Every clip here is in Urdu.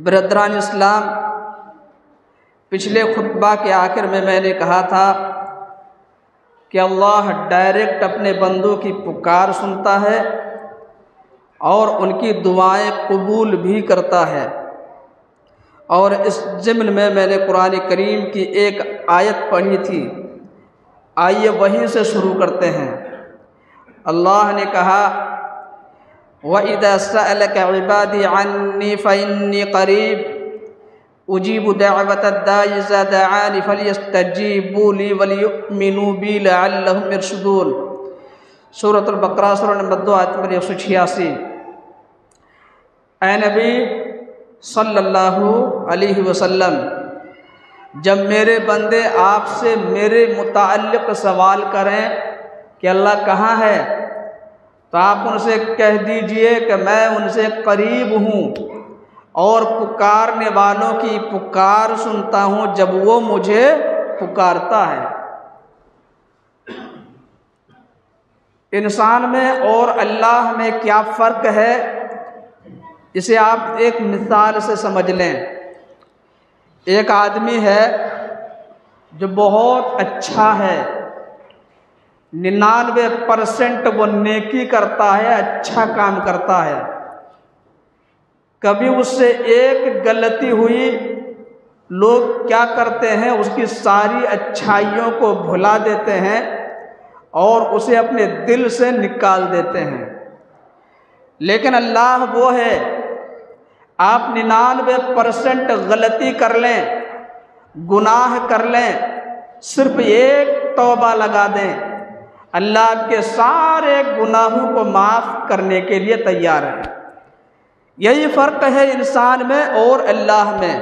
برادران اسلام، پچھلے خطبہ کے آخر میں نے کہا تھا کہ اللہ ڈائریکٹ اپنے بندوں کی پکار سنتا ہے اور ان کی دعائیں قبول بھی کرتا ہے۔ اور اس ضمن میں نے قرآن کریم کی ایک آیت پڑھی تھی، آئیے وہیں سے شروع کرتے ہیں۔ اللہ نے کہا وَإِذَا سَأَلَكَ عِبَادِي عَنِّي فَإِنِّي قَرِيبٌ أُجِيبُ دَعْوَةَ الدَّاعِ إِذَا دَعَانِ فَلْيَسْتَجِيبُوا لِي وَلْيُؤْمِنُوا بِي لَعَلَّهُمْ يَرْشُدُونَ، سورۃ البقرہ سورہ نمبر 2 آیت نمبر 186۔ اے نبی صلی اللہ علیہ وسلم، جب میرے بندے آپ سے میرے متعلق سوال کریں کہ اللہ کہاں ہے، تو آپ ان سے کہہ دیجئے کہ میں ان سے قریب ہوں اور پکارنے والوں کی پکار سنتا ہوں جب وہ مجھے پکارتا ہے۔ انسان میں اور اللہ میں کیا فرق ہے، اسے آپ ایک مثال سے سمجھ لیں۔ ایک آدمی ہے جو بہت اچھا ہے، 99% وہ نیکی کرتا ہے، اچھا کام کرتا ہے۔ کبھی اس سے ایک غلطی ہوئی، لوگ کیا کرتے ہیں، اس کی ساری اچھائیوں کو بھلا دیتے ہیں اور اسے اپنے دل سے نکال دیتے ہیں۔ لیکن اللہ وہ ہے، آپ 99% غلطی کر لیں، گناہ کر لیں، صرف ایک توبہ لگا دیں، اللہ آپ کے سارے گناہوں کو معاف کرنے کے لیے تیار ہے۔ یہی فرق ہے انسان میں اور اللہ میں۔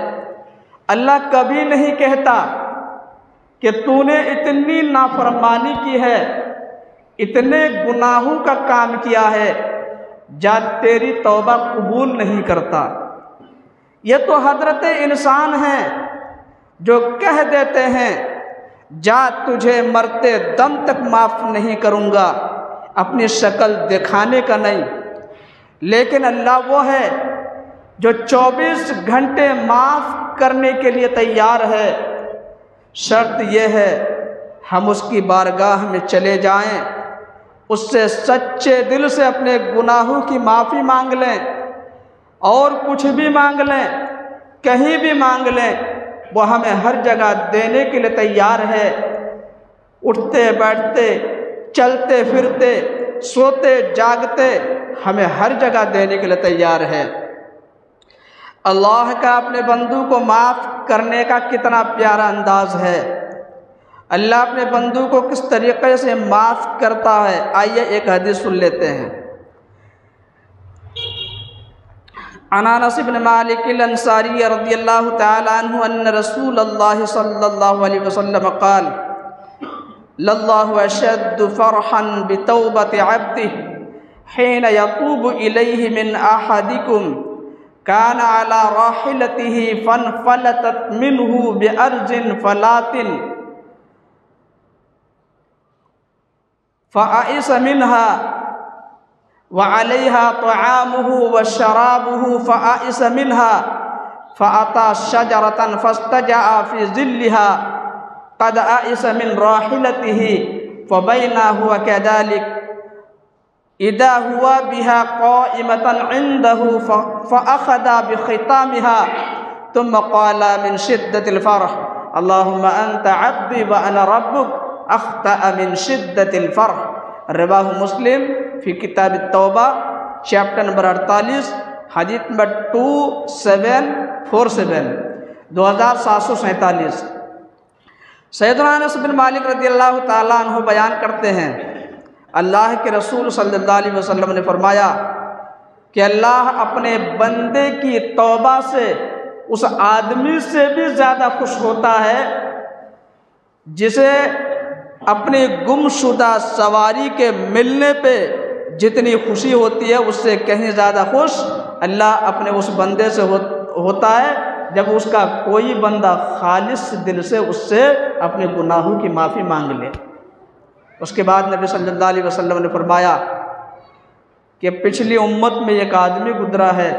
اللہ کبھی نہیں کہتا کہ تو نے اتنی نافرمانی کی ہے، اتنے گناہوں کا کام کیا ہے، جا تیری توبہ قبول نہیں کرتا۔ یہ تو حضرت انسان ہیں جو کہہ دیتے ہیں جا تجھے مرتے دم تک معاف نہیں کروں گا، اپنی شکل دکھانے کا نہیں۔ لیکن اللہ وہ ہے جو 24 گھنٹے معاف کرنے کے لیے تیار ہے۔ شرط یہ ہے ہم اس کی بارگاہ میں چلے جائیں، اس سے سچے دل سے اپنے گناہوں کی معافی مانگ لیں، اور کچھ بھی مانگ لیں، کہیں بھی مانگ لیں، وہ ہمیں ہر جگہ دینے کے لیے تیار ہے۔ اٹھتے بیٹھتے، چلتے پھرتے، سوتے جاگتے، ہمیں ہر جگہ دینے کے لیے تیار ہے۔ اللہ کا اپنے بندوں کو معاف کرنے کا کتنا پیارا انداز ہے، اللہ اپنے بندوں کو کس طریقے سے معاف کرتا ہے۔ آئیے ایک حدیث سن لیتے ہیں۔ عن انس بن مالک الانصاری رضی اللہ تعالی عنہ ان رسول اللہ صلی اللہ علیہ وسلم قال للہ اشد فرحا بتوبۃ عبدہ حین یتوب الیہ من احدکم کان علی راحلتہ فانفلتت منہ بارض فلات فائس منها وعليها طعامه وشرابه فآئس منها فأتى شجرة فاستجع في ظلها قد آئس من راحلته فبينا هو كذلك إذا هو بها قائمة عنده فأخذ بختامها ثم قال من شدة الفرح اللهم أنت عبدي وأنا ربك أخطأ من شدة الفرح۔ رواہ مسلم فی کتاب التوبہ چیپٹر نمبر 48 حدیث نمبر 2747 2747۔ سیدنا انس بن مالک رضی اللہ تعالیٰ عنہ بیان کرتے ہیں، اللہ کے رسول صلی اللہ علیہ وسلم نے فرمایا کہ اللہ اپنے بندے کی توبہ سے اس آدمی سے بھی زیادہ خوش ہوتا ہے جسے اپنی گم شدہ سواری کے ملنے پہ جتنی خوشی ہوتی ہے اس سے کہیں زیادہ خوش اللہ اپنے اس بندے سے ہوتا ہے جب اس کا کوئی بندہ خالص دل سے اس سے اپنے گناہوں کی معافی مانگ لے۔ اس کے بعد نبی صلی اللہ علیہ وسلم نے فرمایا کہ پچھلی امت میں ایک آدمی گزرا ہے،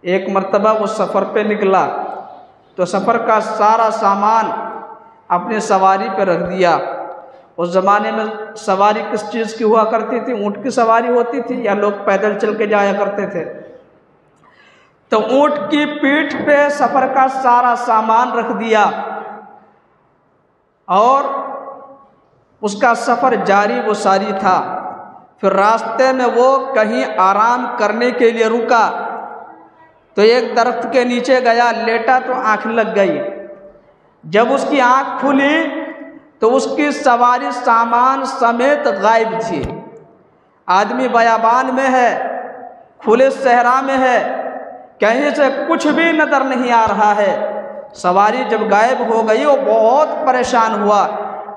ایک مرتبہ وہ سفر پہ نکلا تو سفر کا سارا سامان اپنی سواری پہ رکھ دیا۔ اس زمانے میں سواری کس چیز کی ہوا کرتی تھی؟ اونٹ کی سواری ہوتی تھی یا لوگ پیدل چل کے جایا کرتے تھے؟ تو اونٹ کی پیٹھ پہ سفر کا سارا سامان رکھ دیا اور اس کا سفر جاری و ساری تھا۔ پھر راستے میں وہ کہیں آرام کرنے کے لیے رکا تو ایک درخت کے نیچے گیا، لیٹا تو آنکھ لگ گئی۔ جب اس کی آنکھ کھلی تو اس کی سواری سامان سمیت غائب تھی۔ آدمی بیابان میں ہے، کھلے صحرا میں ہے، کہیں سے کچھ بھی نظر نہیں آ رہا ہے۔ سواری جب غائب ہو گئی وہ بہت پریشان ہوا،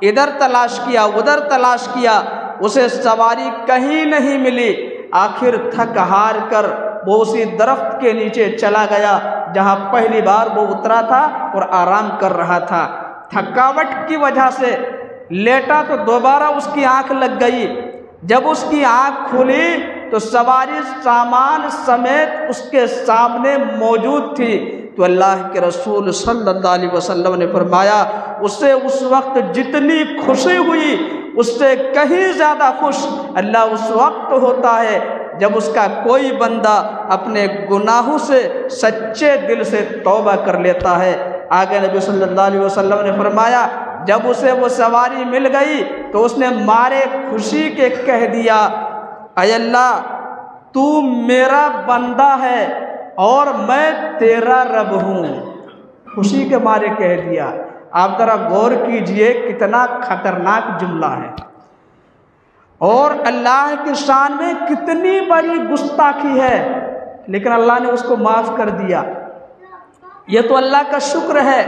ادھر تلاش کیا ادھر تلاش کیا، اسے سواری کہیں نہیں ملی۔ آخر تھک ہار کر وہ اسی درخت کے نیچے چلا گیا جہاں پہلی بار وہ اترا تھا اور آرام کر رہا تھا۔ تھکاوٹ کی وجہ سے لیٹا تو دوبارہ اس کی آنکھ لگ گئی۔ جب اس کی آنکھ کھلی تو سواری سامان سمیت اس کے سامنے موجود تھی۔ تو اللہ کے رسول صلی اللہ علیہ وسلم نے فرمایا اسے اس وقت جتنی خوشی ہوئی اس سے کہیں زیادہ خوش اللہ اس وقت ہوتا ہے جب اس کا کوئی بندہ اپنے گناہوں سے سچے دل سے توبہ کر لیتا ہے۔ آگے نبی صلی اللہ علیہ وسلم نے فرمایا جب اسے وہ سواری مل گئی تو اس نے مارے خوشی کے کہہ دیا، اے اللہ تو میرا بندہ ہے اور میں تیرا رب ہوں۔ خوشی کے مارے کہہ دیا۔ آپ ذرا غور کیجئے کتنا خطرناک جملہ ہے اور اللہ کی شان میں کتنی بڑی گستاخی ہے، لیکن اللہ نے اس کو معاف کر دیا۔ یہ تو اللہ کا شکر ہے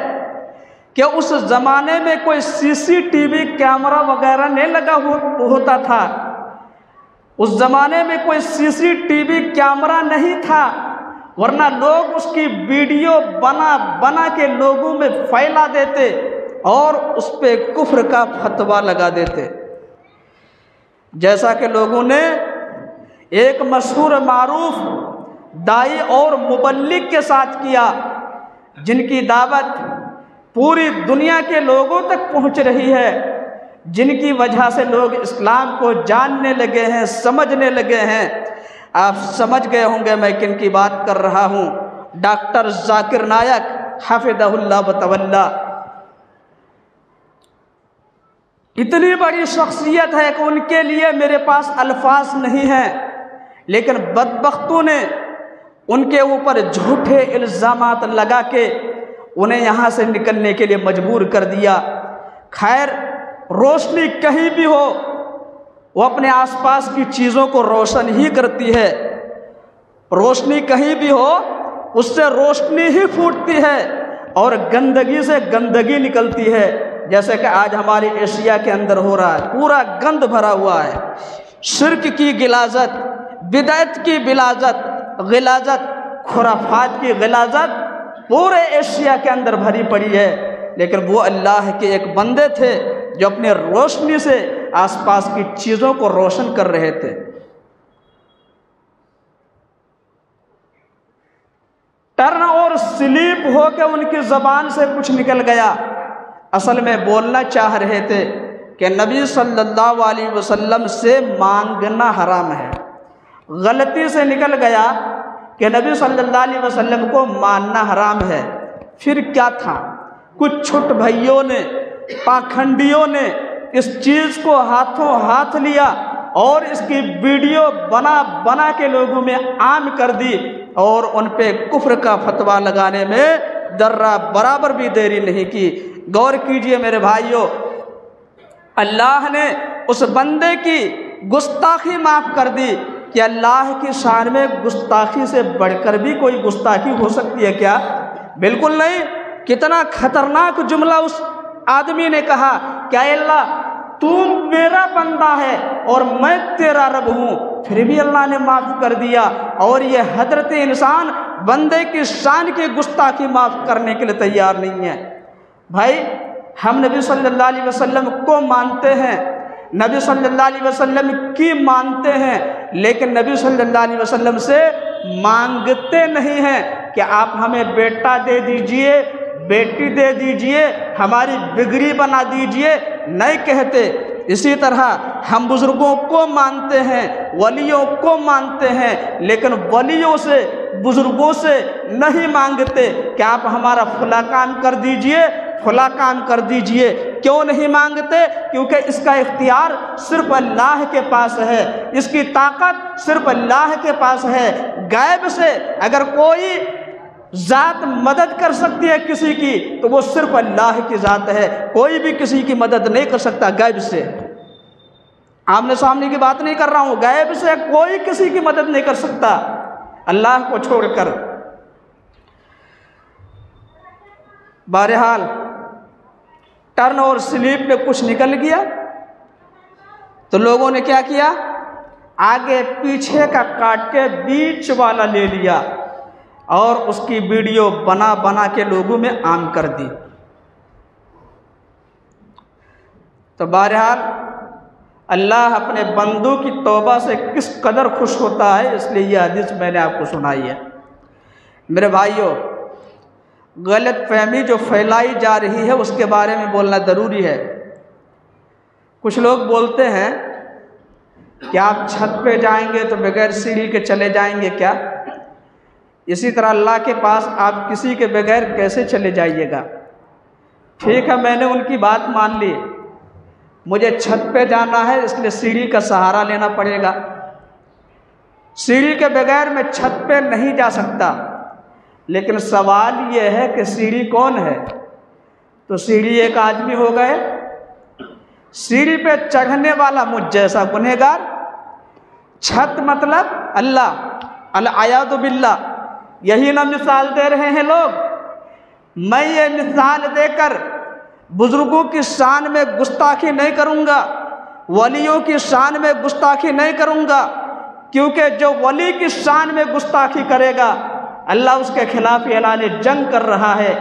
کہ اس زمانے میں کوئی CCTV کیمرہ وغیرہ نہیں لگا ہوتا تھا، اس زمانے میں کوئی CCTV کیمرہ نہیں تھا، ورنہ لوگ اس کی ویڈیو بنا کے لوگوں میں پھیلا دیتے اور اس پہ کفر کا فتویٰ لگا دیتے، جیسا کہ لوگوں نے ایک مشہور معروف داعی اور مبلغ کے ساتھ کیا جن کی دعوت پوری دنیا کے لوگوں تک پہنچ رہی ہے، جن کی وجہ سے لوگ اسلام کو جاننے لگے ہیں، سمجھنے لگے ہیں۔ آپ سمجھ گئے ہوں گے میں کن کی بات کر رہا ہوں، ڈاکٹر ذاکر نائک حفظہ اللہ وتولا۔ اتنی بڑی شخصیت ہے کہ ان کے لیے میرے پاس الفاظ نہیں ہیں، لیکن بدبختوں نے ان کے اوپر جھوٹے الزامات لگا کے انہیں یہاں سے نکلنے کے لیے مجبور کر دیا۔ خیر، روشنی کہیں بھی ہو وہ اپنے آس پاس کی چیزوں کو روشن ہی کرتی ہے، روشنی کہیں بھی ہو اس سے روشنی ہی پھوٹتی ہے اور گندگی سے گندگی نکلتی ہے، جیسے کہ آج ہماری ایشیا کے اندر ہو رہا ہے، پورا گند بھرا ہوا ہے، شرک کی غلاظت، بدعت کی غلاظت، خرافات کی غلاظت پورے ایشیا کے اندر بھری پڑی ہے، لیکن وہ اللہ کے ایک بندے تھے جو اپنے روشنی سے آس پاس کی چیزوں کو روشن کر رہے تھے۔ ٹرن اور سلیپ ہو کے ان کی زبان سے کچھ نکل گیا، اصل میں بولنا چاہ رہے تھے کہ نبی صلی اللہ علیہ وسلم سے مانگنا حرام ہے، غلطی سے نکل گیا کہ نبی صلی اللہ علیہ وسلم کو ماننا حرام ہے۔ پھر کیا تھا، کچھ چھٹ بھائیوں نے، پاکھنڈیوں نے اس چیز کو ہاتھوں ہاتھ لیا اور اس کی ویڈیو بنا کے لوگوں میں عام کر دی اور ان پہ کفر کا فتویٰ لگانے میں ذرہ برابر بھی دیری نہیں کی۔ غور کیجئے میرے بھائیوں، اللہ نے اس بندے کی گستاخی معاف کر دی۔ کہ اللہ کی شان میں گستاخی سے بڑھ کر بھی کوئی گستاخی ہو سکتی ہے کیا؟ بالکل نہیں۔ کتنا خطرناک جملہ اس آدمی نے کہا کہ اے اللہ تو میرا بندہ ہے اور میں تیرا رب ہوں، پھر بھی اللہ نے معاف کر دیا۔ اور یہ حضرت انسان بندے کی شان کی گستاخی معاف کرنے کے لیے تیار نہیں ہے۔ بھائی، ہم نبی صلی اللہ علیہ وسلم کو مانتے ہیں، نبی صلی اللہ علیہ وسلم کی مانتے ہیں، لیکن نبی صلی اللہ علیہ وسلم سے مانگتے نہیں ہیں کہ آپ ہمیں بیٹا دے دیجئے، بیٹی دے دیجئے، ہماری بگڑی بنا دیجئے، نہیں کہتے۔ اسی طرح ہم بزرگوں کو مانتے ہیں، ولیوں کو مانتے ہیں، لیکن ولیوں سے، بزرگوں سے نہیں مانگتے کہ آپ ہمارا فلاں کام کر دیجئے، فلاں کام کر دیجئے۔ کیوں نہیں مانگتے؟ کیونکہ اس کا اختیار صرف اللہ کے پاس ہے، اس کی طاقت صرف اللہ کے پاس ہے۔ غیب سے اگر کوئی ذات مدد کر سکتی ہے کسی کی تو وہ صرف اللہ کی ذات ہے، کوئی بھی کسی کی مدد نہیں کر سکتا غیب سے۔ آمنے سامنے کی بات نہیں کر رہا ہوں، غیب سے کوئی کسی کی مدد نہیں کر سکتا اللہ کو چھوڑ کر۔ بہرحال ٹرن اور سلیپ میں کچھ نکل گیا تو لوگوں نے کیا کیا، آگے پیچھے کا کاٹ کے بیچ والا لے لیا اور اس کی ویڈیو بنا بنا کے لوگوں میں عام کر دی۔ تو بہرحال اللہ اپنے بندوں کی توبہ سے کس قدر خوش ہوتا ہے، اس لیے یہ حدیث میں نے آپ کو سنائی ہے۔ میرے بھائیوں، غلط فہمی جو پھیلائی جا رہی ہے اس کے بارے میں بولنا ضروری ہے۔ کچھ لوگ بولتے ہیں کہ آپ چھت پہ جائیں گے تو بغیر سیڑھی کے چلے جائیں گے کیا؟ اسی طرح اللہ کے پاس آپ کسی کے بغیر کیسے چلے جائیے گا؟ ٹھیک ہے، میں نے ان کی بات مان لی، مجھے چھت پہ جانا ہے اس لیے سیڑھی کا سہارا لینا پڑے گا، سیڑھی کے بغیر میں چھت پہ نہیں جا سکتا۔ لیکن سوال یہ ہے کہ سیڑھی کون ہے؟ تو سیڑھی ایک آدمی ہو گئے، سیڑھی پہ چڑھنے والا مجھ جیسا گنہگار، چھت مطلب اللہ، العیاذ باللہ۔ یہی نہ مثال دے رہے ہیں لوگ۔ میں یہ مثال دے کر بزرگوں کی شان میں گستاخی نہیں کروں گا، ولیوں کی شان میں گستاخی نہیں کروں گا، کیونکہ جو ولی کی شان میں گستاخی کرے گا اللہ اس کے خلاف اعلان جنگ کر رہا ہے۔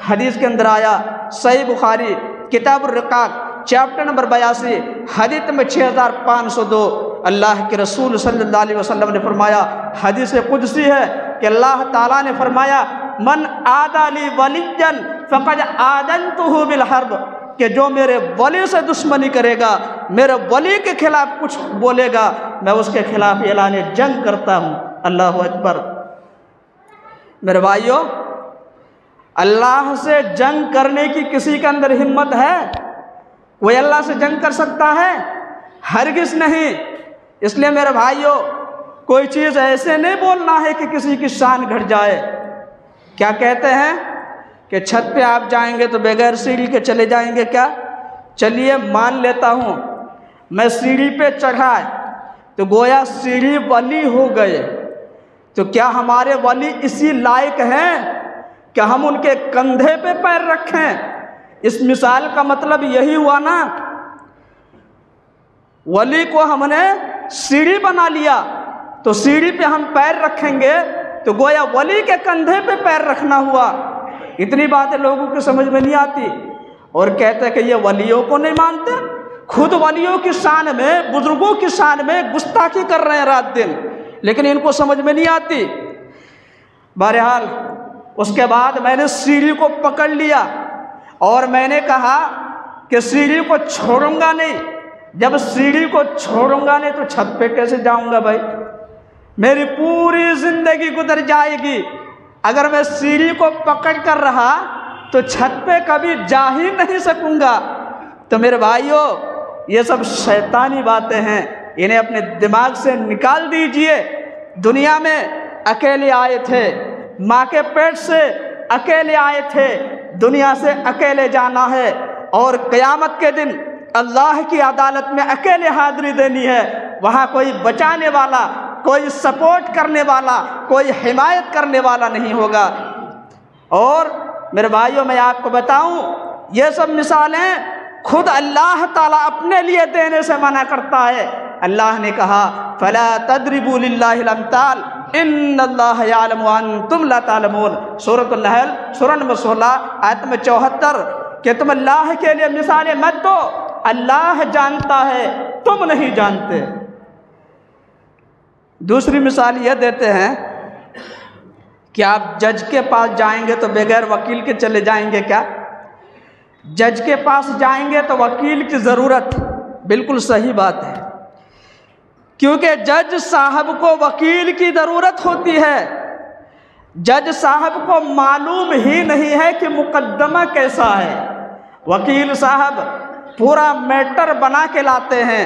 حدیث کے اندر آیا، صحیح بخاری کتاب الرقاق چیپٹر نمبر 82 حدیث میں 6502، اللہ کے رسول صلی اللہ علیہ وسلم نے فرمایا، حدیث قدسی ہے کہ اللہ تعالیٰ نے فرمایا، من عادی لی ولیا فقد آذنتہ بالحرب، کہ جو میرے ولی سے دشمنی کرے گا، میرے ولی کے خلاف کچھ بولے گا، میں اس کے خلاف اعلان جنگ کرتا ہوں۔ اللہ اکبر۔ میرے بھائیوں، اللہ سے جنگ کرنے کی کسی کے اندر ہمت ہے؟ کوئی اللہ سے جنگ کر سکتا ہے؟ ہرگز نہیں۔ اس لیے میرے بھائیوں، کوئی چیز ایسے نہیں بولنا ہے کہ کسی کی شان گھٹ جائے۔ کیا کہتے ہیں کہ چھت پہ آپ جائیں گے تو بغیر سیڑھی کے چلے جائیں گے کیا؟ چلیے مان لیتا ہوں، میں سیڑھی پہ چڑھا تو گویا سیڑھی ولی ہو گئے، تو کیا ہمارے ولی اسی لائق ہیں کہ ہم ان کے کندھے پہ پیر رکھیں؟ اس مثال کا مطلب یہی ہوا نا، ولی کو ہم نے سیڑھی بنا لیا تو سیڑھی پہ ہم پیر رکھیں گے تو گویا ولی کے کندھے پہ پیر رکھنا ہوا۔ اتنی باتیں لوگوں کی سمجھ میں نہیں آتی، اور کہتے ہیں کہ یہ ولیوں کو نہیں مانتے، خود ولیوں کی شان میں، بزرگوں کی شان میں گستاخی کر رہے ہیں رات دن، لیکن ان کو سمجھ میں نہیں آتی۔ بہرحال اس کے بعد میں نے سیڑھی کو پکڑ لیا اور میں نے کہا کہ سیڑھی کو چھوڑوں گا نہیں، جب سیڑھی کو چھوڑوں گا نہیں تو چھت پہ کیسے جاؤں گا بھائی؟ میری پوری زندگی گزر جائے گی اگر میں سیڑھی کو پکڑ کر رہا تو چھت پہ کبھی جا ہی نہیں سکوں گا۔ تو میرے بھائیوں، یہ سب شیطانی باتیں ہیں، انہیں اپنے دماغ سے نکال دیجئے۔ دنیا میں اکیلے آئے تھے، ماں کے پیٹ سے اکیلے آئے تھے، دنیا سے اکیلے جانا ہے، اور قیامت کے دن اللہ کی عدالت میں اکیلے حاضری دینی ہے۔ وہاں کوئی بچانے والا، کوئی سپورٹ کرنے والا، کوئی حمایت کرنے والا نہیں ہوگا۔ اور میرے بھائیوں، میں آپ کو بتاؤں، یہ سب مثالیں خود اللہ تعالیٰ اپنے لیے دینے سے منع کرتا ہے۔ اللہ نے کہا، فَلَا تَضْرِبُوا لِلَّهِ الْأَمْثَالَ إِنَّ اللَّهَ يَعْلَمُ وَأَنْتُمْ لَا تَعْلَمُونَ۔ سورۃ النحل سورہ نمبر 16 آیت میں 74، کہ تم اللہ کے لیے مثالیں مت دو، اللہ جانتا ہے، تم نہیں جانتے۔ دوسری مثال یہ دیتے ہیں کہ آپ جج کے پاس جائیں گے تو بغیر وکیل کے چلے جائیں گے کیا؟ جج کے پاس جائیں گے تو وکیل کی ضرورت، بالکل صحیح بات ہے، کیونکہ جج صاحب کو وکیل کی ضرورت ہوتی ہے۔ جج صاحب کو معلوم ہی نہیں ہے کہ مقدمہ کیسا ہے، وکیل صاحب پورا میٹر بنا کے لاتے ہیں،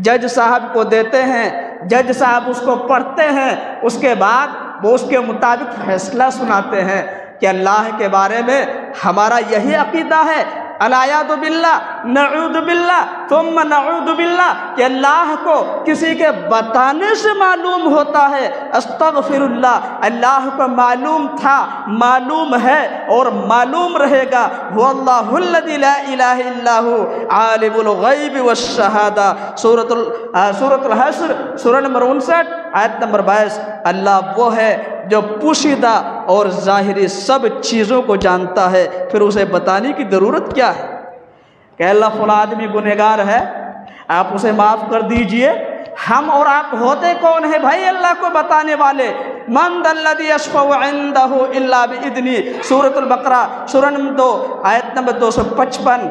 جج صاحب کو دیتے ہیں، جج صاحب اس کو پڑھتے ہیں، اس کے بعد وہ اس کے مطابق فیصلہ سناتے ہیں کہ اللہ کے بارے میں ہمارا یہی عقیدہ ہے، العیاذ باللہ، نعوذ باللہ ثم نعوذ باللہ، کہ اللہ کو کسی کے بتانے سے معلوم ہوتا ہے، استغفر اللہ، اللہ کو معلوم تھا، معلوم ہے اور معلوم رہے گا، هو اللہ الذی لا الہ الا هو عالم الغیب والشہادہ، سورۃ الحشر سورہ نمبر 59 آیت نمبر 22۔ اللہ وہ ہے جو پوشیدہ اور ظاہری سب چیزوں کو جانتا ہے، پھر اسے بتانے کی ضرورت کیا ہے کہ اللہ فلاں آدمی گنہگار ہے، آپ اسے معاف کر دیجئے۔ ہم اور آپ ہوتے کون ہیں بھائی اللہ کو بتانے والے؟ من ذا الذی یشفع عندہ الا باذنہ، سورۃ البقرہ سورہ نمبر 2 آیت نمبر 255۔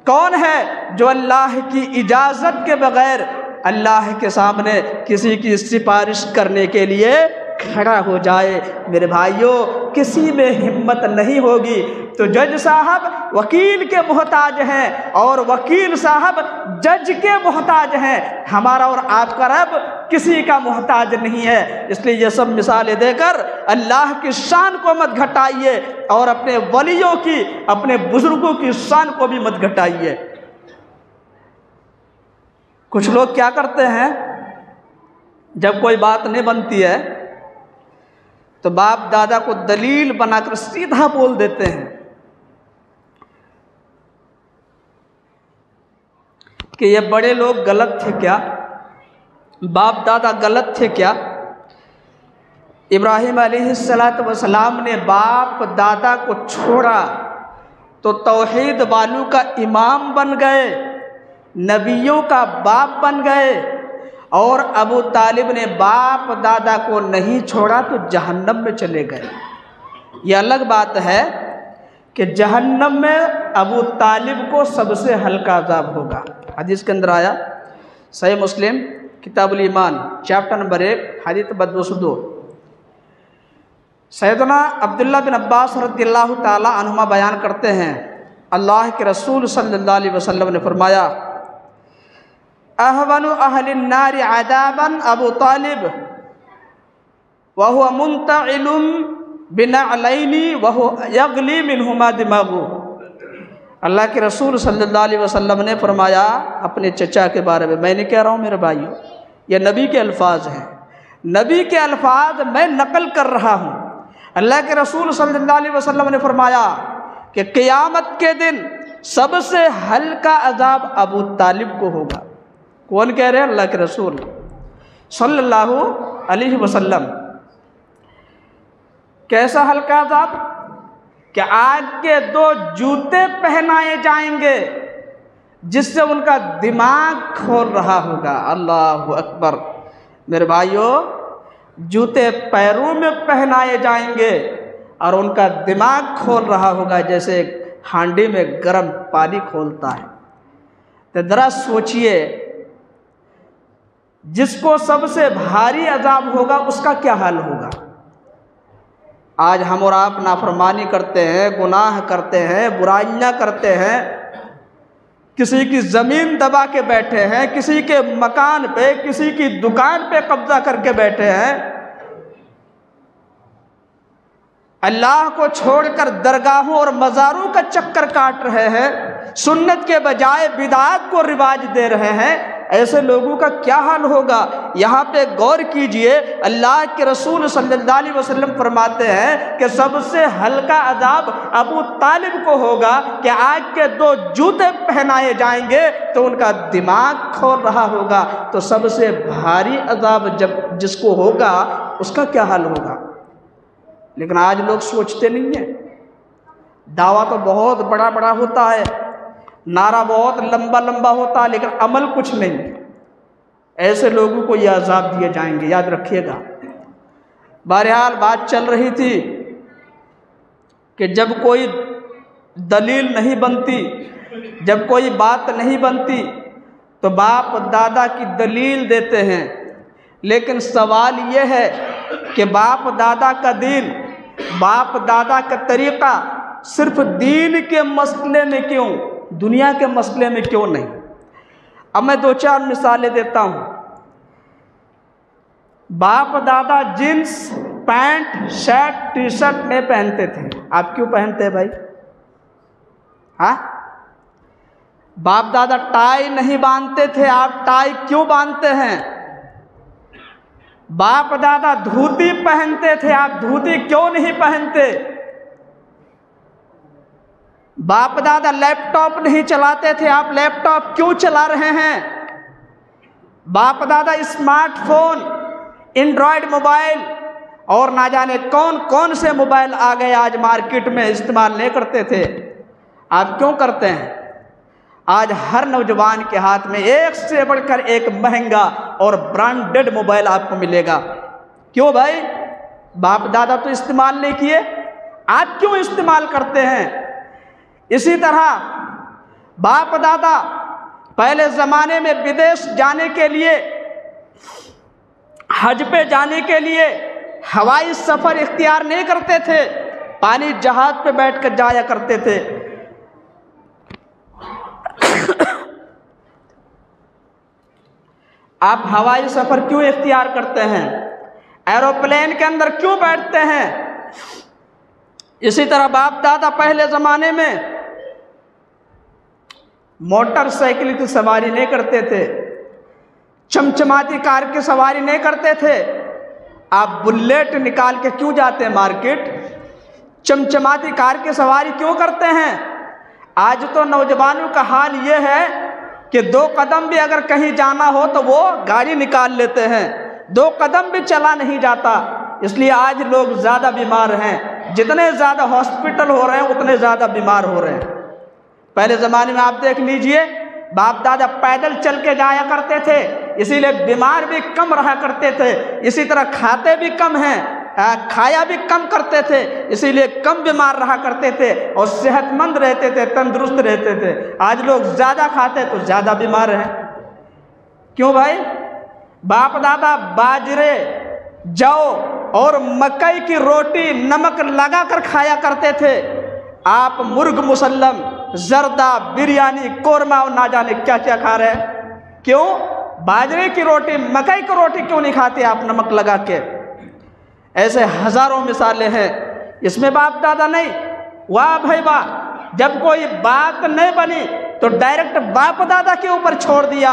کون ہے جو اللہ کی اجازت کے بغیر اللہ کے سامنے کسی کی سفارش کرنے کے لیے کھڑا ہو جائے؟ میرے بھائیوں، کسی میں ہمت نہیں ہوگی تو جج صاحب وکیل کے محتاج ہیں اور وکیل صاحب جج کے محتاج ہیں، ہمارا اور آپ کا رب کسی کا محتاج نہیں ہے۔ اس لیے یہ سب مثالیں دے کر اللہ کی شان کو مت گھٹائیے اور اپنے ولیوں کی، اپنے بزرگوں کی شان کو بھی مت گھٹائیے۔ کچھ لوگ کیا کرتے ہیں، جب کوئی بات نہیں بنتی ہے تو باپ دادا کو دلیل بنا کر سیدھا بول دیتے ہیں کہ یہ بڑے لوگ غلط تھے کیا، باپ دادا غلط تھے کیا؟ ابراہیم علیہ السلام نے باپ دادا کو چھوڑا تو توحید والوں کا امام بن گئے، نبیوں کا باپ بن گئے، اور ابو طالب نے باپ دادا کو نہیں چھوڑا تو جہنم میں چلے گئے۔ یہ الگ بات ہے کہ جہنم میں ابو طالب کو سب سے ہلکا عذاب ہوگا۔ حدیث کے اندر آیا، صحیح مسلم کتاب الایمان چیپٹر نمبر 1 حدیث نمبر 202۔ سیدنا عبداللہ بن عباس رضی اللہ تعالی عنہما بیان کرتے ہیں، اللہ کے رسول صلی اللہ علیہ وسلم نے فرمایا، اہون اہل النار عذابا ابو طالب وهو منتعل بنعلین وهو یغلی منہما دماغه۔ اللہ کے رسول صلی اللہ علیہ وسلم نے فرمایا اپنے چچا کے بارے میں، میں نہیں کہہ رہا ہوں میرے بھائیوں، یہ نبی کے الفاظ ہیں، نبی کے الفاظ میں نقل کر رہا ہوں۔ اللہ کے رسول صلی اللہ علیہ وسلم نے فرمایا کہ قیامت کے دن سب سے ہلکا عذاب ابو طالب کو ہوگا۔ کون کہہ رہے ہیں؟ اللہ کے رسول صلی اللہ علیہ وسلم۔ کیسا ہلکا عذاب؟ کہ آگ کے 2 جوتے پہنائے جائیں گے جس سے ان کا دماغ کھول رہا ہوگا۔ اللہ اکبر۔ میرے بھائیوں، جوتے پیروں میں پہنائے جائیں گے اور ان کا دماغ کھول رہا ہوگا جیسے ہانڈی میں گرم پانی کھولتا ہے۔ تو ذرا سوچئے، جس کو سب سے بھاری عذاب ہوگا اس کا کیا حال ہوگا؟ آج ہم اور آپ نافرمانی کرتے ہیں، گناہ کرتے ہیں، برائیاں کرتے ہیں، کسی کی زمین دبا کے بیٹھے ہیں، کسی کے مکان پہ، کسی کی دکان پہ قبضہ کر کے بیٹھے ہیں، اللہ کو چھوڑ کر درگاہوں اور مزاروں کا چکر کاٹ رہے ہیں، سنت کے بجائے بدعات کو رواج دے رہے ہیں، ایسے لوگوں کا کیا حال ہوگا؟ یہاں پہ غور کیجئے، اللہ کے رسول صلی اللہ علیہ وسلم فرماتے ہیں کہ سب سے ہلکا عذاب ابو طالب کو ہوگا کہ آگ کے 2 جوتے پہنائے جائیں گے تو ان کا دماغ کھول رہا ہوگا۔ تو سب سے بھاری عذاب جب جس کو ہوگا اس کا کیا حال ہوگا؟ لیکن آج لوگ سوچتے نہیں ہیں، دعویٰ تو بہت بڑا بڑا ہوتا ہے، نعرہ بہت لمبا لمبا ہوتا لیکن عمل کچھ نہیں، ایسے لوگوں کو یہ عذاب دیے جائیں گے، یاد رکھیے گا۔ بہرحال بات چل رہی تھی کہ جب کوئی دلیل نہیں بنتی، جب کوئی بات نہیں بنتی تو باپ دادا کی دلیل دیتے ہیں، لیکن سوال یہ ہے کہ باپ دادا کا دین، باپ دادا کا طریقہ صرف دین کے مسئلے میں کیوں، دنیا کے مسئلے میں کیوں نہیں؟ اب میں 2-4 مثالیں دیتا ہوں۔ باپ دادا jeans pant shirt T shirt نہیں پہنتے تھے، آپ کیوں پہنتے ہیں بھائی؟ ہاں، باپ دادا ٹائی نہیں باندھتے تھے، آپ ٹائی کیوں باندھتے ہیں؟ باپ دادا دھوتی پہنتے تھے، آپ دھوتی کیوں نہیں پہنتے؟ باپ دادا لیپ ٹاپ نہیں چلاتے تھے، آپ لیپ ٹاپ کیوں چلا رہے ہیں؟ باپ دادا اسمارٹ فون، اینڈرائڈ موبائل اور نہ جانے کون کون سے موبائل آ گئے آج مارکیٹ میں، استعمال نہیں کرتے تھے، آپ کیوں کرتے ہیں؟ آج ہر نوجوان کے ہاتھ میں ایک سے بڑھ کر ایک مہنگا اور برانڈڈ موبائل آپ کو ملے گا۔ کیوں بھائی؟ باپ دادا تو استعمال نہیں کیے، آپ کیوں استعمال کرتے ہیں؟ اسی طرح باپ دادا پہلے زمانے میں بدیش جانے کے لیے، حج پہ جانے کے لیے ہوائی سفر اختیار نہیں کرتے تھے، پانی جہاز پہ بیٹھ کر جایا کرتے تھے۔ آپ ہوائی سفر کیوں اختیار کرتے ہیں؟ ایروپلین کے اندر کیوں بیٹھتے ہیں؟ اسی طرح باپ دادا پہلے زمانے میں موٹر سائیکل کی سواری نہیں کرتے تھے، چمچماتی کار کی سواری نہیں کرتے تھے، آپ بلیٹ نکال کے کیوں جاتے ہیں مارکیٹ؟ چمچماتی کار کی سواری کیوں کرتے ہیں؟ آج تو نوجوانوں کا حال یہ ہے کہ 2 قدم بھی اگر کہیں جانا ہو تو وہ گاڑی نکال لیتے ہیں، 2 قدم بھی چلا نہیں جاتا۔ اس لیے آج لوگ زیادہ بیمار ہیں، جتنے زیادہ ہاسپٹل ہو رہے ہیں اتنے زیادہ بیمار ہو رہے ہیں۔ پہلے زمانے میں آپ دیکھ لیجئے، باپ دادا پیدل چل کے جایا کرتے تھے، اسی لیے بیمار بھی کم رہا کرتے تھے، اسی طرح کھاتے بھی کم ہیں، کھایا بھی کم کرتے تھے، اسی لیے کم بیمار رہا کرتے تھے اور صحت مند رہتے تھے، تندرست رہتے تھے۔ آج لوگ زیادہ کھاتے تو زیادہ بیمار ہیں۔ کیوں بھائی؟ باپ دادا باجرے، جو اور مکئی کی روٹی نمک لگا کر کھایا کرتے تھے، آپ مرغ مسلم، زردہ، بریانی، قورمہ اور نہ جانے کیا کیا کھا رہے ہیں۔ کیوں؟ باجرے کی روٹی، مکئی کی روٹی کیوں نہیں کھاتے آپ نمک لگا کے؟ ایسے ہزاروں مثالیں ہیں، اس میں باپ دادا نہیں۔ واہ بھائی واہ، جب کوئی بات نہیں بنی تو ڈائریکٹ باپ دادا کے اوپر چھوڑ دیا۔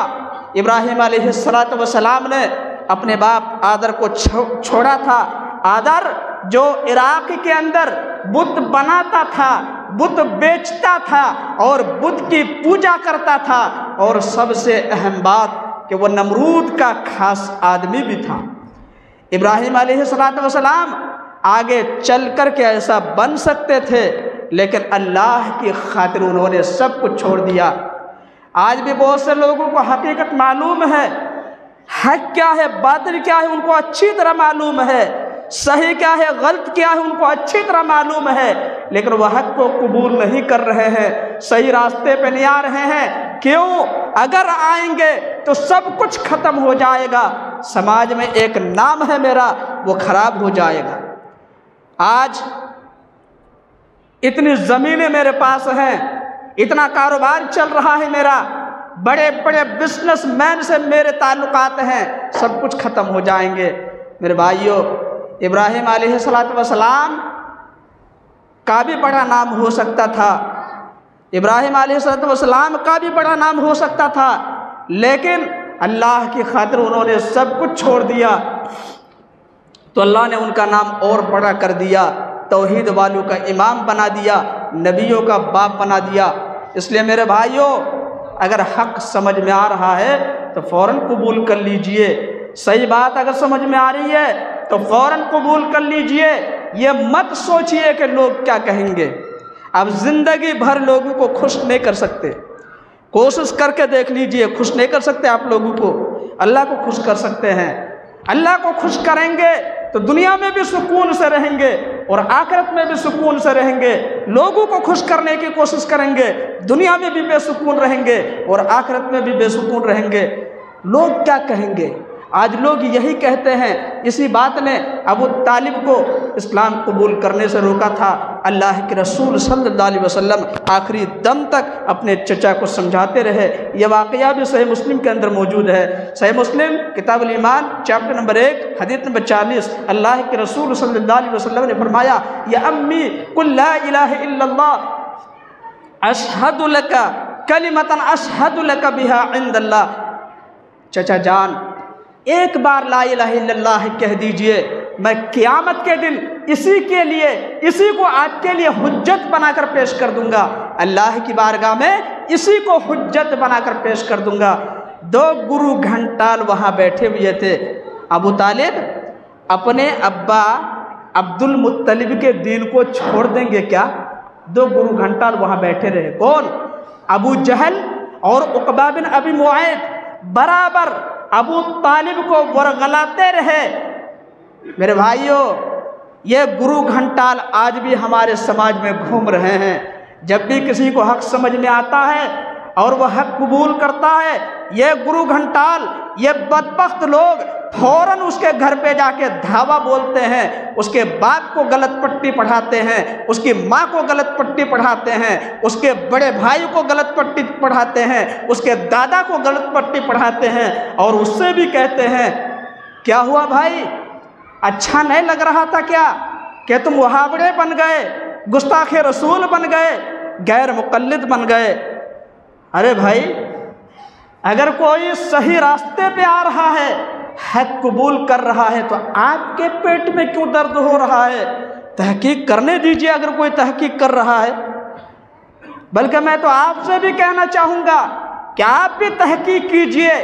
ابراہیم علیہ السلام نے اپنے باپ آدر کو چھوڑا تھا۔ آدر جو عراق کے اندر بت بناتا تھا، بت بیچتا تھا اور بت کی پوجا کرتا تھا، اور سب سے اہم بات کہ وہ نمرود کا خاص آدمی بھی تھا۔ ابراہیم علیہ السلام آگے چل کر کے ایسا بن سکتے تھے، لیکن اللہ کی خاطر انہوں نے سب کچھ چھوڑ دیا۔ آج بھی بہت سے لوگوں کو حقیقت معلوم ہے، حق کیا ہے باطل کیا ہے ان کو اچھی طرح معلوم ہے، صحیح کیا ہے غلط کیا ہے ان کو اچھی طرح معلوم ہے، لیکن وہ حق کو قبول نہیں کر رہے ہیں، صحیح راستے پہ نہیں آ رہے ہیں۔ کیوں؟ اگر آئیں گے تو سب کچھ ختم ہو جائے گا، سماج میں ایک نام ہے میرا وہ خراب ہو جائے گا۔ آج اتنی زمینیں میرے پاس ہیں، اتنا کاروبار چل رہا ہے میرا، بڑے بڑے بزنس مین سے میرے تعلقات ہیں، سب کچھ ختم ہو جائیں گے۔ میرے بھائیوں، ابراہیم علیہ السلام کا بھی بڑا نام ہو سکتا تھا، ابراہیم علیہ السلام کا بھی بڑا نام ہو سکتا تھا، لیکن اللہ کی خاطر انہوں نے سب کچھ چھوڑ دیا تو اللہ نے ان کا نام اور بڑا کر دیا، توحید والوں کا امام بنا دیا، نبیوں کا باپ بنا دیا۔ اس لیے میرے بھائیوں، اگر حق سمجھ میں آ رہا ہے تو فوراً قبول کر لیجئے، صحیح بات اگر سمجھ میں آ رہی ہے تو فوراً قبول کر لیجئے، یہ مت سوچئے کہ لوگ کیا کہیں گے۔ آپ زندگی بھر لوگوں کو خوش نہیں کر سکتے، کوشش کر کے دیکھ لیجئے، خوش نہیں کر سکتے آپ لوگوں کو، اللہ کو خوش کر سکتے ہیں۔ اللہ کو خوش کریں گے تو دنیا میں بھی سکون سے رہیں گے اور آخرت میں بھی سکون سے رہیں گے۔ لوگوں کو خوش کرنے کی کوشش کریں گے، دنیا میں بھی بے سکون رہیں گے اور آخرت میں بھی بے سکون رہیں گے۔ لوگ کیا کہیں گے؟ آج لوگ یہی کہتے ہیں۔ اسی بات نے ابو طالب کو اسلام قبول کرنے سے روکا تھا۔ اللہ کے رسول صلی اللہ علیہ وسلم آخری دم تک اپنے چچا کو سمجھاتے رہے۔ یہ واقعہ بھی صحیح مسلم کے اندر موجود ہے۔ صحیح مسلم کتاب الایمان چیپٹر نمبر 1 حدیث نمبر 40، اللہ کے رسول صلی اللہ علیہ وسلم نے فرمایا، یا امی قل لا الہ الا اللہ اشہد لک کلمۃ اشہد لک بہا عند اللہ۔ چچا جان، ایک بار لا الہ الا اللہ کہہ دیجئے، میں قیامت کے دن اسی کے لیے، اسی کو آپ کے لیے حجت بنا کر پیش کر دوں گا۔ اللہ کی بارگاہ میں اسی کو حجت بنا کر پیش کر دوں گا۔ 2 گرو گھنٹال وہاں بیٹھے ہوئے تھے۔ ابو طالب اپنے ابا عبد المطلب کے دین کو چھوڑ دیں گے کیا؟ 2 گرو گھنٹال وہاں بیٹھے رہے۔ کون؟ ابو جہل اور عقبہ بن ابی معیط برابر ابو طالب کو ورغلاتے رہے۔ میرے بھائیوں، یہ گرو گھنٹال آج بھی ہمارے سماج میں گھوم رہے ہیں۔ جب بھی کسی کو حق سمجھ میں آتا ہے اور وہ حق قبول کرتا ہے، یہ گرو گھنٹال، یہ بدبخت لوگ فوراً اس کے گھر پہ جا کے دھاوا بولتے ہیں، اس کے باپ کو غلط پٹی پڑھاتے ہیں، اس کی ماں کو غلط پٹی پڑھاتے ہیں، اس کے بڑے بھائی کو غلط پٹی پڑھاتے ہیں، اس کے دادا کو غلط پٹی پڑھاتے ہیں، اور اس سے بھی کہتے ہیں کیا ہوا بھائی، اچھا نہیں لگ رہا تھا کیا کہ تم وہابڑے بن گئے، گستاخ رسول بن گئے، غیر مقلد بن گئے۔ ارے بھائی، اگر کوئی صحیح راستے پہ آ رہا ہے، حق قبول کر رہا ہے، تو آپ کے پیٹ میں کیوں درد ہو رہا ہے؟ تحقیق کرنے دیجئے اگر کوئی تحقیق کر رہا ہے۔ بلکہ میں تو آپ سے بھی کہنا چاہوں گا کہ آپ بھی تحقیق کیجئے۔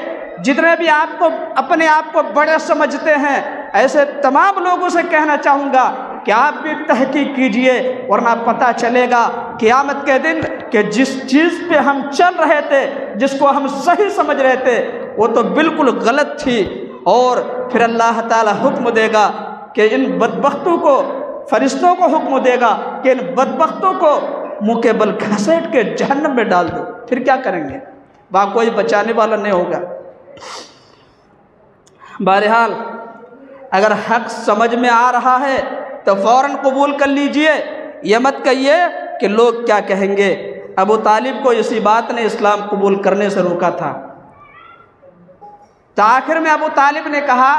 جتنے بھی آپ کو اپنے آپ کو بڑے سمجھتے ہیں، ایسے تمام لوگوں سے کہنا چاہوں گا کہ آپ بھی تحقیق کیجئے، ورنہ پتہ چلے گا قیامت کے دن کہ جس چیز پہ ہم چل رہے تھے، جس کو ہم صحیح سمجھ رہے تھے، وہ تو بالکل غلط تھی۔ اور پھر اللہ تعالیٰ حکم دے گا کہ ان بدبختوں کو، فرشتوں کو حکم دے گا کہ ان بدبختوں کو منہ کے بل گھسیٹ کے جہنم میں ڈال دو۔ پھر کیا کریں گے؟ وہاں کوئی بچانے والا نہیں ہوگا۔ بہرحال اگر حق سمجھ میں آ رہا ہے تو فوراً قبول کر لیجئے، یہ مت کہیے کہ لوگ کیا کہیں گے۔ ابو طالب کو اسی بات نے اسلام قبول کرنے سے روکا تھا۔ تو آخر میں ابو طالب نے کہا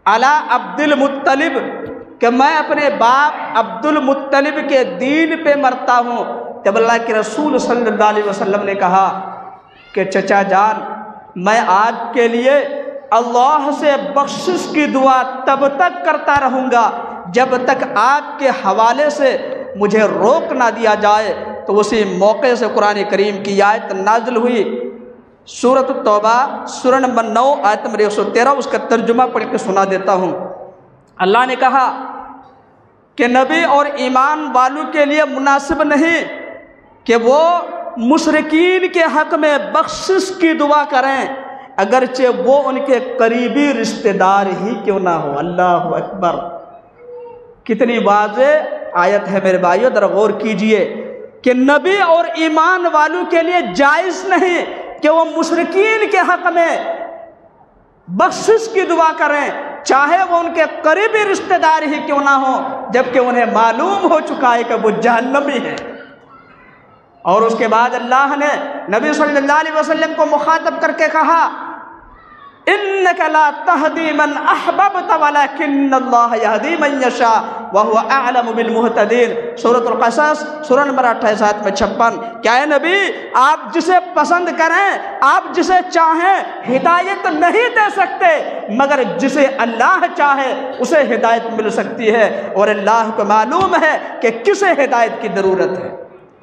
علی عبد المطلب، کہ میں اپنے باپ عبد المطلب کے دین پہ مرتا ہوں۔ جب اللہ کے رسول صلی اللہ علیہ وسلم نے کہا کہ چچا جان، میں آپ کے لیے اللہ سے بخشش کی دعا تب تک کرتا رہوں گا جب تک آپ کے حوالے سے مجھے روک نہ دیا جائے۔ تو اسی موقع سے قرآن کریم کی آیت نازل ہوئی، سورۃ التوبہ سورہ نمبر 9 آیت نمبر 113۔ اس کا ترجمہ پڑھ کے سنا دیتا ہوں۔ اللہ نے کہا کہ نبی اور ایمان والوں کے لیے مناسب نہیں کہ وہ مشرکین کے حق میں بخشش کی دعا کریں، اگرچہ وہ ان کے قریبی رشتہ دار ہی کیوں نہ ہو۔ اللہ اکبر! کتنی واضح آیت ہے میرے بھائیو، ذرا غور کیجئے کہ نبی اور ایمان والوں کے لیے جائز نہیں کہ وہ مشرکین کے حق میں بخشش کی دعا کریں، چاہے وہ ان کے قریبی رشتہ دار ہی کیوں نہ ہو، جبکہ انہیں معلوم ہو چکا ہے کہ وہ جہنمی ہیں۔ اور اس کے بعد اللہ نے نبی صلی اللہ علیہ وسلم کو مخاطب کر کے کہا اِنَّكَ لَا تَهْدِي مَنْ أَحْبَبْتَ وَلَكِنَّ اللَّهَ يَهْدِي مَنْ يَشَاءُ وَهُوَ أَعْلَمُ بِالْمُهْتَدِينَ۔ سورۃ القصص سورہ نمبر 28 میں 56۔ کیا ہے نبی، آپ جسے پسند کریں، آپ جسے چاہیں ہدایت نہیں دے سکتے، مگر جسے اللہ چاہے اسے ہدایت مل سکتی ہے، اور اللہ کو معلوم ہے کہ کسے ہدایت کی ضرورت ہے۔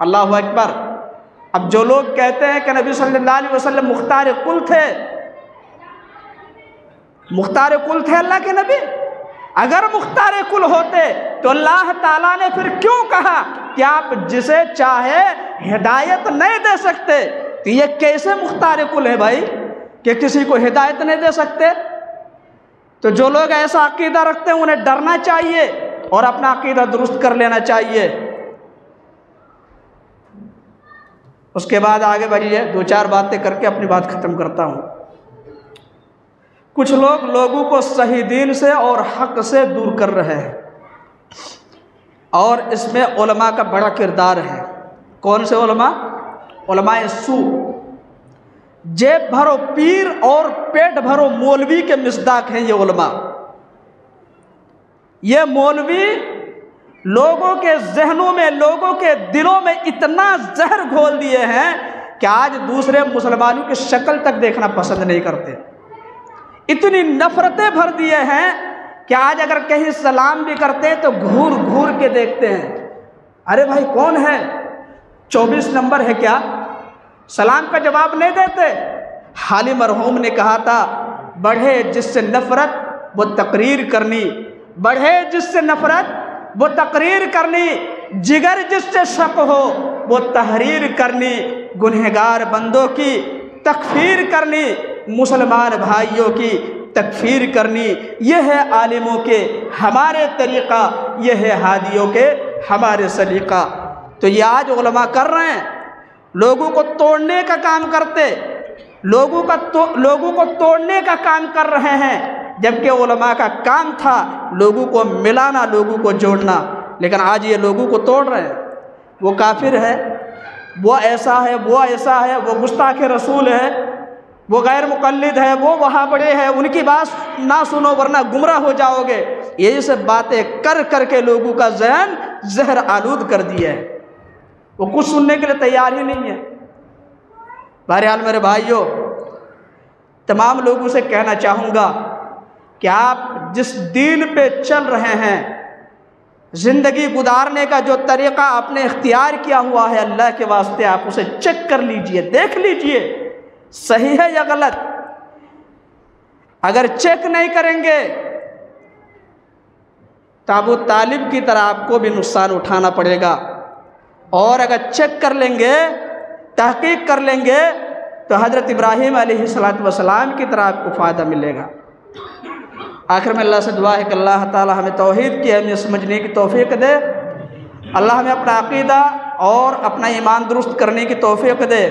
اللہ اکبر! اب جو لوگ کہتے ہیں کہ نبی صلی اللہ علیہ وسلم مختار کل تھے، مختار کل تھے اللہ کے نبی، اگر مختار کل ہوتے تو اللہ تعالیٰ نے پھر کیوں کہا کہ آپ جسے چاہے ہدایت نہیں دے سکتے؟ تو یہ کیسے مختار کل ہے بھائی کہ کسی کو ہدایت نہیں دے سکتے؟ تو جو لوگ ایسا عقیدہ رکھتے ہیں انہیں ڈرنا چاہیے اور اپنا عقیدہ درست کر لینا چاہیے۔ اس کے بعد آگے بڑھیے، دو چار باتیں کر کے اپنی بات ختم کرتا ہوں۔ کچھ لوگ لوگوں کو صحیح دین سے اور حق سے دور کر رہے ہیں، اور اس میں علماء کا بڑا کردار ہے۔ کون سے علماء؟ علماء سو، جیب بھرو پیر اور پیٹ بھرو مولوی کے مصداق ہیں یہ علماء۔ یہ مولوی لوگوں کے ذہنوں میں، لوگوں کے دلوں میں اتنا زہر گھول دیے ہیں کہ آج دوسرے مسلمانوں کی شکل تک دیکھنا پسند نہیں کرتے، اتنی نفرتیں بھر دیے ہیں کہ آج اگر کہیں سلام بھی کرتے تو گھور گھور کے دیکھتے ہیں، ارے بھائی کون ہے، 24 نمبر ہے کیا؟ سلام کا جواب نہیں دیتے۔ حالی مرحوم نے کہا تھا، بڑھے جس سے نفرت وہ تقریر کرنی، بڑھے جس سے نفرت وہ تقریر کرنی، جگر جس سے شک ہو وہ تحریر کرنی، گنہگار بندوں کی تکفیر کرنی، مسلمان بھائیوں کی تکفیر کرنی۔ یہ ہے عالموں کے ہمارے طریقہ، یہ ہے ہادیوں کے ہمارے سلیقہ۔ تو یہ آج علماء کر رہے ہیں، لوگوں کو توڑنے کا کام کرتے، لوگوں کو توڑنے کا کام کر رہے ہیں، جبکہ علماء کا کام تھا لوگوں کو ملانا، لوگوں کو جوڑنا۔ لیکن آج یہ لوگوں کو توڑ رہے ہیں، وہ کافر ہے، وہ ایسا ہے، وہ ایسا ہے، وہ گستاخ رسول ہے، وہ غیر مقلد ہے، وہ وہاں بڑے ہیں، ان کی بات نہ سنو ورنہ گمراہ ہو جاؤ گے۔ یہ سب باتیں کر کر کے لوگوں کا ذہن زہر آلود کر دیا ہے، وہ کچھ سننے کے لیے تیار ہی نہیں ہے۔ بہرحال میرے بھائیوں، تمام لوگوں سے کہنا چاہوں گا کہ آپ جس دین پہ چل رہے ہیں، زندگی گزارنے کا جو طریقہ آپ نے اختیار کیا ہوا ہے، اللہ کے واسطے آپ اسے چیک کر لیجئے، دیکھ لیجئے صحیح ہے یا غلط۔ اگر چیک نہیں کریں گے تو ابو طالب کی طرح آپ کو بھی نقصان اٹھانا پڑے گا، اور اگر چیک کر لیں گے، تحقیق کر لیں گے تو حضرت ابراہیم علیہ السلام کی طرح آپ کو فائدہ ملے گا۔ آخر میں اللہ سے دعا ہے کہ اللہ تعالی ہمیں توحید کی اہمیت سمجھنے کی توفیق دے، اللہ ہمیں اپنا عقیدہ اور اپنا ایمان درست کرنے کی توفیق دے،